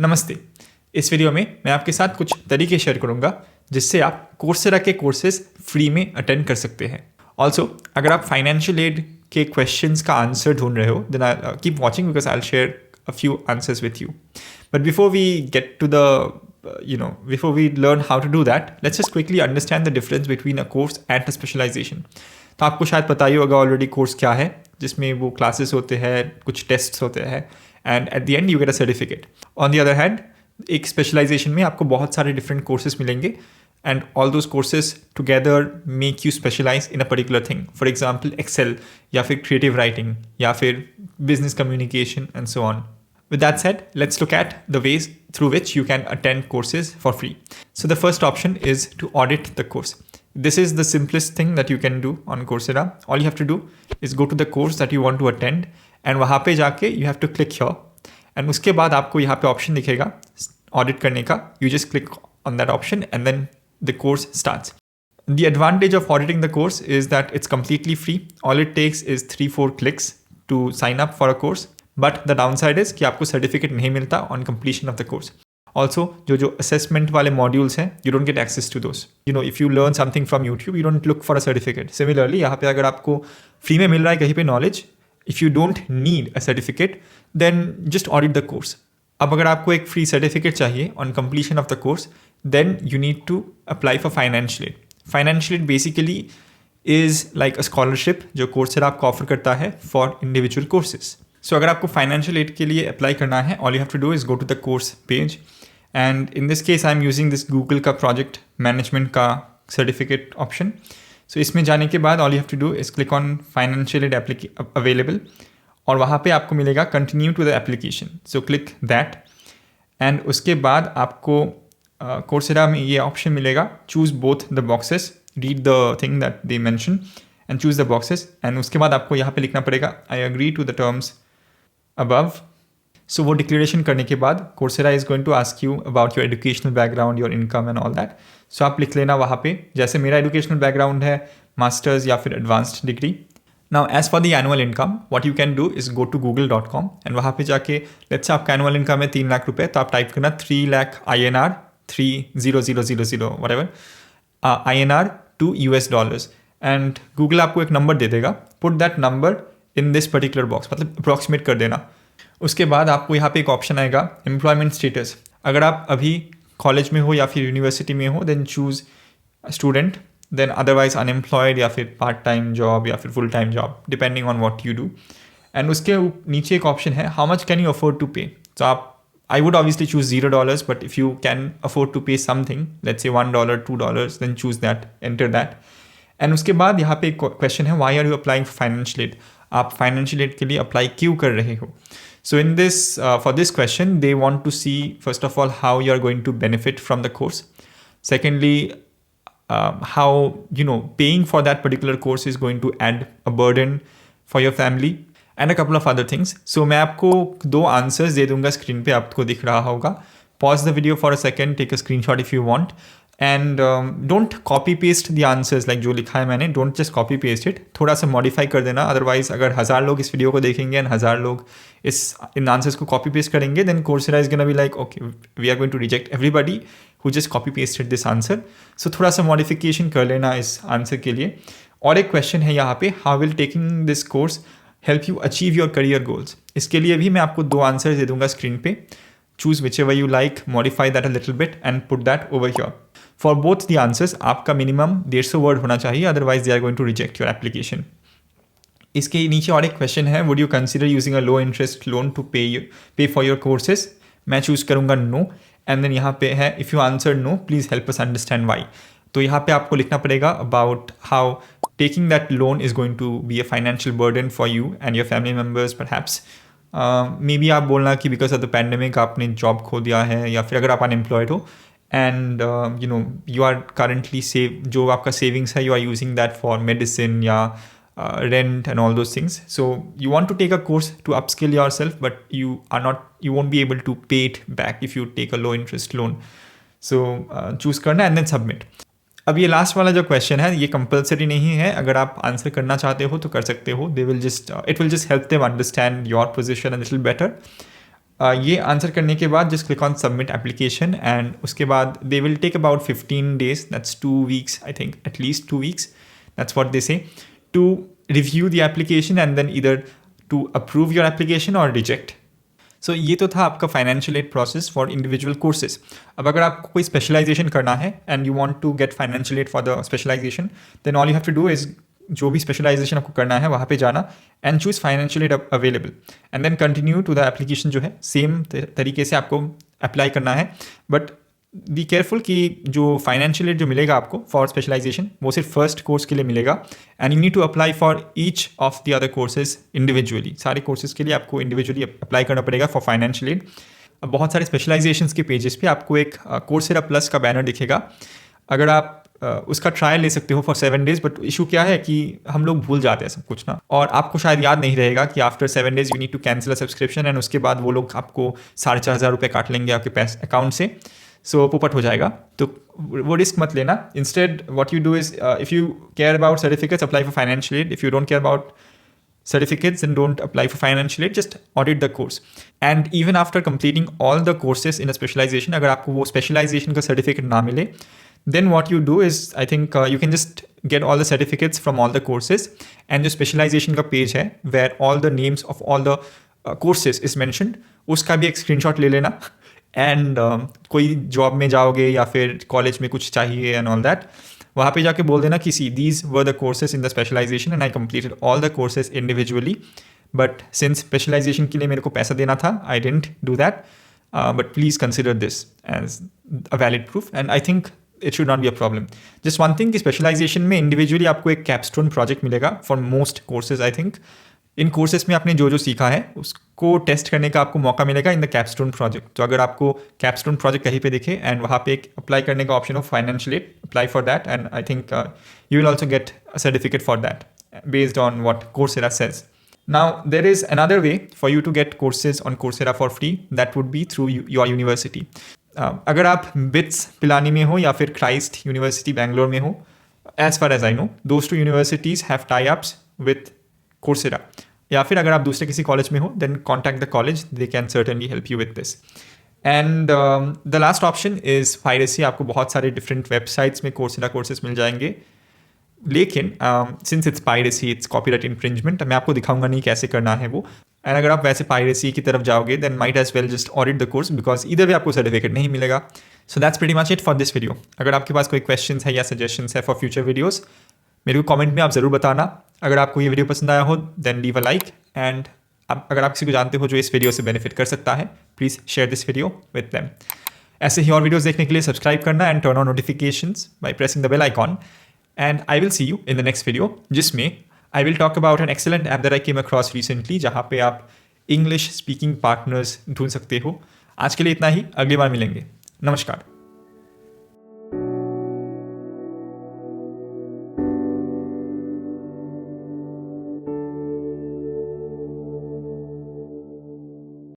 नमस्ते। इस वीडियो में मैं आपके साथ कुछ तरीके शेयर करूंगा जिससे आप कोर्सेरा के कोर्सेज फ्री में अटेंड कर सकते हैं। ऑल्सो अगर आप फाइनेंशियल एड के क्वेश्चंस का आंसर ढूंढ रहे हो then I keep watching because I will share a few answers with you. But before we get to before we learn how to do that, let's just quickly understand the difference between a course and a specialization. तो आपको शायद पता ही होगा already course क्या है, जिसमें वो classes होते हैं, कुछ टेस्ट्स होते हैं and at the end you get a certificate. On the other hand एक स्पेशलाइजेशन में आपको बहुत सारे डिफरेंट कोर्सेज मिलेंगे and all those courses together make you specialize in a particular thing. For example, Excel, या फिर creative writing, या फिर business communication and so on. With that said, let's look at the ways through which you can attend courses for free. So the first option is to audit the course. This is the simplest thing that you can do on Coursera. All you have to do is go to the course that you want to attend and वहाँ पे जाके you have to click here and उसके बाद आपको यहाँ पे option दिखेगा audit करने का. You just click on that option and then the course starts. The advantage of auditing the course is that it's completely free. All it takes is 3-4 clicks to sign up for a course. But the downside is कि आपको certificate नहीं मिलता on completion of the course. Also, जो assessment वाले modules हैं, you don't get access to those. You know, if you learn something from YouTube, you don't look for a certificate. Similarly, यहाँ पे अगर आपको free में मिल रहा है कहीं पे knowledge, if you don't need a certificate, then just audit the course. अब अगर आपको एक फ्री सर्टिफिकेट चाहिए on completion of the course then you need to apply for financial aid. Financial aid basically is like a scholarship जो Coursera आपको offer करता है for individual courses. सो अगर आपको फाइनेंशियल एड के लिए अप्लाई करना है all you have to do is go to the course page and in this case I am using this Google का प्रोजेक्ट मैनेजमेंट का सर्टिफिकेट ऑप्शन. सो इसमें जाने के बाद all you have to do is click on financial aid available और वहाँ पे आपको मिलेगा continue to the application. So click that and उसके बाद आपको कोर्सेरा में ये ऑप्शन मिलेगा choose both the boxes, read the thing that they mention and choose the boxes and उसके बाद आपको यहाँ पे लिखना पड़ेगा I agree to the terms above. So वो डिक्लेरेशन करने के बाद Coursera is going to ask you about your educational background, your income and all that. So आप लिख लेना वहाँ पे, जैसे मेरा एजुकेशनल बैकग्राउंड है मास्टर्स या फिर advanced degree. Now, as for the annual income, what you can do is go to google.com and वहाँ पे जाके let's say आपका annual income है 3 लाख रुपए, तो आप टाइप करना 3 lakh INR 30000 whatever INR to US dollars and Google आपको एक नंबर दे देगा. Put that number in this particular box, मतलब approximate कर देना. उसके बाद आपको यहाँ पे एक ऑप्शन आएगा employment status. अगर आप अभी कॉलेज में हो या फिर यूनिवर्सिटी में हो then choose student, then otherwise unemployed या फिर पार्ट टाइम जॉब या फिर full time job depending on what you do. And उसके नीचे एक ऑप्शन है how much can you afford to pay. तो आप I would obviously choose $0 but if you can afford to pay something let's say $1 $2 then choose that, enter that. And उसके बाद यहाँ पे एक क्वेश्चन है why are you applying for financial aid. आप financial aid के लिए अप्लाई क्यों कर रहे हो. So in this for this question they want to see first of all how you are going to benefit from the course. Secondly how paying for that particular course is going to add a burden for your family and a couple of other things. So मैं आपको 2 answers दे दूंगा screen पे, आपको दिख रहा होगा. Pause the video for a second, take a screenshot if you want and don't copy paste the answers like जो लिखा है मैंने. Don't just copy paste it, थोड़ा सा modify कर देना. Otherwise अगर 1000 लोग इस वीडियो को देखेंगे and 1000 लोग इन आंसर्स को कॉपी पेस्ट करेंगे then Coursera is gonna be like okay we are going to reject everybody who just copy pasted this answer. So थोड़ा सा modification कर लेना इस आंसर के लिए. और एक क्वेश्चन है यहाँ पे how will taking this course help you achieve your career goals. इसके लिए भी मैं आपको 2 आंसर दे दूंगा स्क्रीन पे. Choose whichever you like, modify that a little bit and put that over here. For both the answers आपका minimum 150 word होना चाहिए, otherwise they are going to reject your application. इसके नीचे और एक क्वेश्चन है would you consider using a low interest loan to pay for your courses. मैं choose करूँगा no and then यहाँ पे है if you answer no please help us understand why. तो यहाँ पे आपको लिखना पड़ेगा about how taking that loan is going to be a financial burden for you and your family members perhaps. Maybe आप बोलना कि because of the pandemic आपने जॉब खो दिया है या फिर अगर आप अनएम्प्लॉयड हो and you are currently जो आपका सेविंग्स है you are using that for medicine या rent and all those things. So you want to take a course to upskill yourself but you won't be able to pay it back if you take a low interest loan. So choose करना and then submit. अब ये last वाला जो question है ये compulsory नहीं है, अगर आप आंसर करना चाहते हो तो कर सकते हो. It will just help them understand your position a little better. ये आंसर करने के बाद just click on submit application and उसके बाद they will take about 15 days, that's 2 weeks, I think at least 2 weeks, that's what they say, to review the application and then either to approve your application और reject. So ये तो था आपका financial aid process for individual courses. अब अगर आपको कोई specialization करना है and you want to get financial aid for the specialization, then all you have to do is जो भी स्पेशलाइजेशन आपको करना है वहाँ पे जाना and choose financial aid available and then continue to the application जो है सेम तरीके से आपको अप्लाई करना है. बट बी केयरफुल कि जो फाइनेंशियल एड जो मिलेगा आपको फॉर स्पेशलाइजेशन वो सिर्फ फर्स्ट कोर्स के लिए मिलेगा and you need to apply for each of the other courses individually. सारे कोर्सेज के लिए आपको इंडिविजुअली अप्लाई करना पड़ेगा फॉर फाइनेंशियल एड. अब बहुत सारे स्पेशलाइजेशंस के पेजेस पे आपको एक कोर्सेरा प्लस का बैनर दिखेगा. अगर आप उसका ट्रायल ले सकते हो फॉर 7 days, बट इशू क्या है कि हम लोग भूल जाते हैं सब कुछ ना, और आपको शायद याद नहीं रहेगा कि after 7 days you need to cancel a subscription and उसके बाद वो लोग आपको 4,500 रुपये काट लेंगे आपके पैसे अकाउंट से. सो पोपट हो जाएगा. तो वो रिस्क मत लेना. Instead what you do is if you care about certificates apply for financial add. If you don't care about certificates and don't apply for financial aid, just audit the course. And even after completing all the courses in a specialization, अगर आपको वो specialization का certificate ना मिले, then what you do is I think you can just get all the certificates from all the courses, and जो specialization का page है where all the names of all the courses is mentioned, उसका भी एक screenshot ले लेना. And कोई job में जाओगे या फिर कॉलेज में कुछ चाहिए एंड ऑल दैट, वहाँ पे जाके बोल देना कि see these were the courses in the specialization and I completed all the courses individually, but since specialization के लिए मेरे को पैसा देना था I didn't do that, but please consider this as a valid proof and I think it should not be a problem. Just one thing कि specialization में individually आपको एक कैपस्टोन प्रोजेक्ट मिलेगा for most courses. I think इन courses में आपने जो जो सीखा है उसको टेस्ट करने का आपको मौका मिलेगा इन द कैपस्टोन प्रोजेक्ट. तो अगर आपको कैपस्टोन प्रोजेक्ट कहीं पे दिखे एंड वहाँ पे एक अप्लाई करने का ऑप्शन हो financial aid, apply for that and I think you will also get a certificate for that based on what Coursera says. Now there is another way for you to get courses on Coursera for free. That would be through your university. अगर आप bits Pilani में हो या फिर Christ university Bangalore में हो, as far as I know, those two universities have tie-ups with Coursera. या फिर अगर आप दूसरे किसी कॉलेज में हो then contact the college, they can certainly help you with this. And the last option is piracy. आपको बहुत सारे different websites में Coursera courses मिल जाएंगे, लेकिन since it's piracy, it's copyright infringement, मैं आपको दिखाऊंगा नहीं कैसे करना है वो. एंड अगर आप वैसे पायरेसी की तरफ जाओगे then might as well just audit the course because either way आपको सर्टिफिकेट नहीं मिलेगा. So that's pretty much it for this video. अगर आपके पास कोई questions है या suggestions है for future videos, मेरे को कमेंट में आप ज़रूर बताना. अगर आपको ये वीडियो पसंद आया हो then leave a like, and अगर आप किसी को जानते हो जो इस वीडियो से बेनिफिट कर सकता है, please share this video with them. ऐसे ही और वीडियोस देखने के लिए सब्सक्राइब करना and turn on notifications by pressing the bell icon. And I will see you in the next video, जिसमें I will talk about an excellent app that I came across recently, जहाँ पे आप English speaking partners ढूंढ सकते हो. आज के लिए इतना ही, अगली बार मिलेंगे. नमस्कार.